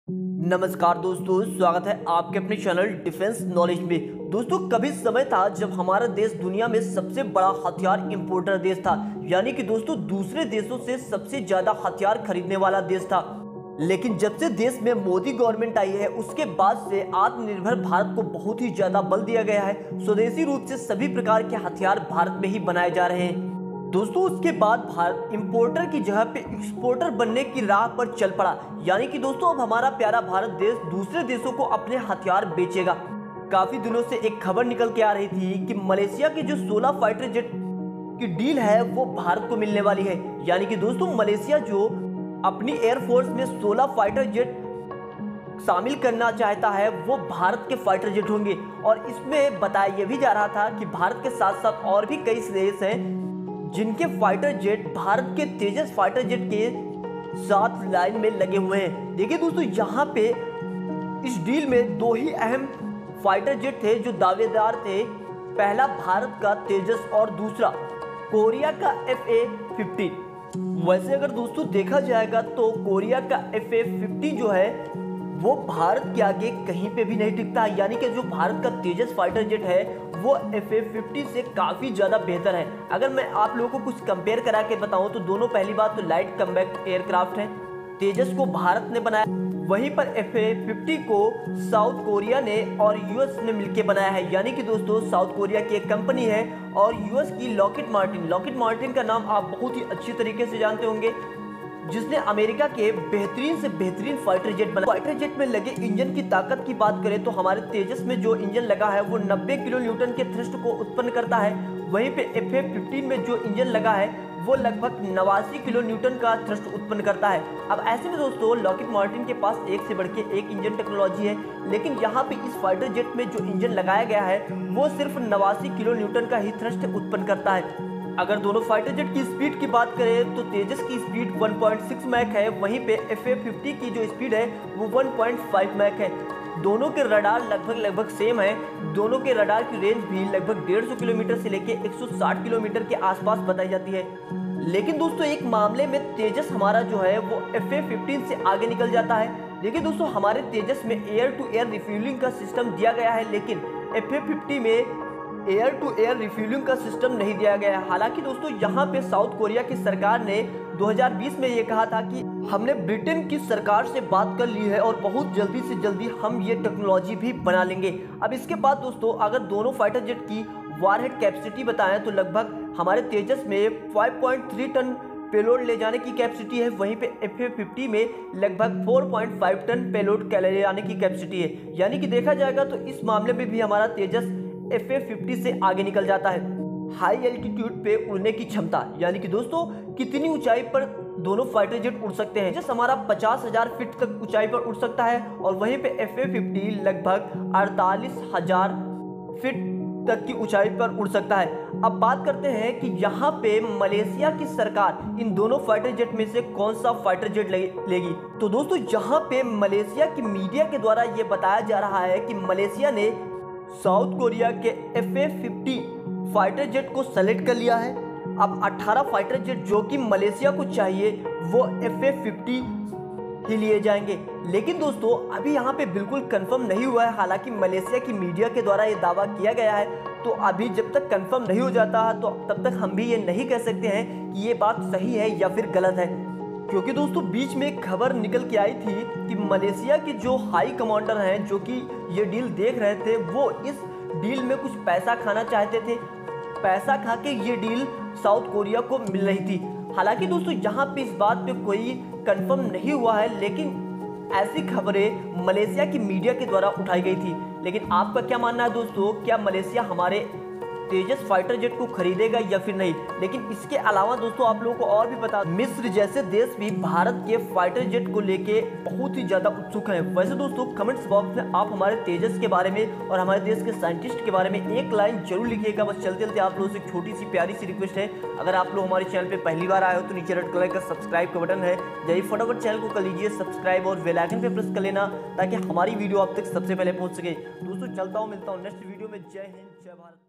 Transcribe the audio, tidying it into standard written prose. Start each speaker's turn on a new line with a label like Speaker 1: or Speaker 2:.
Speaker 1: नमस्कार दोस्तों, स्वागत है आपके अपने चैनल डिफेंस नॉलेज में। दोस्तों, कभी समय था जब हमारा देश दुनिया में सबसे बड़ा हथियार इंपोर्टर देश था, यानी कि दोस्तों दूसरे देशों से सबसे ज्यादा हथियार खरीदने वाला देश था। लेकिन जब से देश में मोदी गवर्नमेंट आई है, उसके बाद से आत्मनिर्भर भारत को बहुत ही ज्यादा बल दिया गया है। स्वदेशी रूप से सभी प्रकार के हथियार भारत में ही बनाए जा रहे हैं। दोस्तों, उसके बाद भारत इंपोर्टर की जगह पे एक्सपोर्टर बनने की राह पर चल पड़ा, यानी कि दोस्तों अब हमारा प्यारा भारत देश दूसरे देशों को अपने हथियार बेचेगा। काफी दिनों से एक खबर निकल के आ रही थी कि मलेशिया की जो 16 फाइटर जेट की डील है वो भारत को मिलने वाली है। यानी कि दोस्तों मलेशिया जो अपनी एयरफोर्स में 16 फाइटर जेट शामिल करना चाहता है वो भारत के फाइटर जेट होंगे। और इसमें बताया यह भी जा रहा था कि भारत के साथ साथ और भी कई देश हैं जिनके फाइटर जेट भारत के तेजस फाइटर जेट के साथ लाइन में लगे हुए हैं। देखिए दोस्तों, यहाँ पे इस डील में दो ही अहम फाइटर जेट थे जो दावेदार थे। पहला भारत का तेजस और दूसरा कोरिया का FA-50। वैसे अगर दोस्तों देखा जाएगा तो कोरिया का FA-50 जो है वो भारत के आगे कहीं पे भी नहीं टिकता, यानी कि जो भारत का तेजस फाइटर जेट है वो FA-50 से काफ़ी ज़्यादा बेहतर है। अगर मैं आप लोगों को कुछ कंपेयर करा के बताऊं तो दोनों, पहली बात तो लाइट कम्बैट एयरक्राफ्ट है। तेजस को भारत ने बनाया, वहीं पर FA-50 को साउथ कोरिया ने और US ने मिलकर बनाया है। यानी कि दोस्तों साउथ कोरिया की एक कंपनी है और US की लॉकहीड मार्टिन। लॉकहीड मार्टिन का नाम आप बहुत ही अच्छी तरीके से जानते होंगे, जिसने अमेरिका के बेहतरीन से बेहतरीन फाइटर जेट बनाया। फाइटर जेट में लगे इंजन की ताकत की बात करें तो हमारे तेजस में जो इंजन लगा है वो 90 किलो न्यूटन के थ्रस्ट को उत्पन्न करता है। वहीं पे FA-15 में जो इंजन लगा है वो लगभग 89 किलो न्यूटन का थ्रस्ट उत्पन्न करता है। अब ऐसे में दोस्तों लॉकहीड मार्टिन के पास एक से बढ़ के एक इंजन टेक्नोलॉजी है, लेकिन यहाँ पे इस फाइटर जेट में जो इंजन लगाया गया है वो सिर्फ 89 किलो न्यूटन का ही थ्रस्ट उत्पन्न करता है। अगर दोनों फाइटर जेट की स्पीड की बात करें तो तेजस की स्पीड 1.6 मैक है, वहीं पे FA-50 की जो स्पीड है वो 1.5 मैक है। दोनों के रडार लगभग सेम है। दोनों के रडार की रेंज भी लगभग 150 किलोमीटर से लेके 160 किलोमीटर के आसपास बताई जाती है। लेकिन दोस्तों एक मामले में तेजस हमारा जो है वो FA-15 से आगे निकल जाता है। देखिए दोस्तों, हमारे तेजस में एयर टू एयर रिफ्यूलिंग का सिस्टम दिया गया है, लेकिन FA-50 में एयर टू एयर रिफ्यूलिंग का सिस्टम नहीं दिया गया है। हालांकि दोस्तों यहाँ पे साउथ कोरिया की सरकार ने 2020 में ये कहा था कि हमने ब्रिटेन की सरकार से बात कर ली है और बहुत जल्दी से जल्दी हम ये टेक्नोलॉजी भी बना लेंगे। अब इसके बाद दोस्तों अगर दोनों फाइटर जेट की वारहेड कैपेसिटी बताएं तो लगभग हमारे तेजस में 5.3 टन पेलोड ले जाने की कैपेसिटी है, वहीं पे FA-50 में लगभग 4.5 टन पेलोड ले जाने की कैपेसिटी है। यानी कि देखा जाएगा तो इस मामले में भी हमारा तेजस FA-50 से आगे निकल जाता है। हाई एल्टीट्यूड पे उड़ने की क्षमता, यानी कि दोस्तों कितनी ऊंचाई पर दोनों फाइटर जेट उड़ सकते हैं। जैसे हमारा 50,000 फीट तक ऊंचाई पर उड़ सकता है और वहीं पे FA-50 लगभग 48,000 फीट तक की ऊंचाई पर उड़ सकता है। अब बात करते हैं कि यहाँ पे मलेशिया की सरकार इन दोनों फाइटर जेट में से कौन सा फाइटर जेट लेगी। तो दोस्तों यहाँ पे मलेशिया की मीडिया के द्वारा ये बताया जा रहा है कि मलेशिया ने साउथ कोरिया के FA-50 फाइटर जेट को सेलेक्ट कर लिया है। अब 18 फाइटर जेट जो कि मलेशिया को चाहिए वो FA-50 ही लिए जाएंगे। लेकिन दोस्तों अभी यहाँ पे बिल्कुल कंफर्म नहीं हुआ है। हालांकि मलेशिया की मीडिया के द्वारा ये दावा किया गया है, तो अभी जब तक कंफर्म नहीं हो जाता तो तब तक हम भी ये नहीं कह सकते हैं कि ये बात सही है या फिर गलत है। क्योंकि दोस्तों बीच में एक खबर निकल के आई थी कि मलेशिया के जो हाई कमांडर हैं जो कि ये डील देख रहे थे वो इस डील में कुछ पैसा खाना चाहते थे। पैसा खा के ये डील साउथ कोरिया को मिल रही थी। हालांकि दोस्तों यहाँ पे इस बात पे कोई कंफर्म नहीं हुआ है, लेकिन ऐसी खबरें मलेशिया की मीडिया के द्वारा उठाई गई थी। लेकिन आपका क्या मानना है दोस्तों, क्या मलेशिया हमारे तेजस फाइटर जेट को खरीदेगा या फिर नहीं। लेकिन इसके अलावा दोस्तों आप लोगों को और भी बता, मिस्र जैसे देश भी भारत के फाइटर जेट को लेके बहुत ही ज्यादा उत्सुक हैं। वैसे दोस्तों कमेंट्स बॉक्स में आप हमारे तेजस के बारे में और हमारे देश के साइंटिस्ट के बारे में एक लाइन जरूर लिखिएगा। बस चलते चलते आप लोगों से एक छोटी सी प्यारी सी रिक्वेस्ट है, अगर आप लोग हमारे चैनल पर पहली बार आए हो तो नीचे रेड कलर का सब्सक्राइब का बटन है, जाइए फटाफट चैनल को कर लीजिए सब्सक्राइब और बेल आइकन पे प्रेस कर लेना ताकि हमारी वीडियो आप तक सबसे पहले पहुंच सके। दोस्तों चलता हूँ, मिलता हूँ नेक्स्ट वीडियो में। जय हिंद, जय भारत।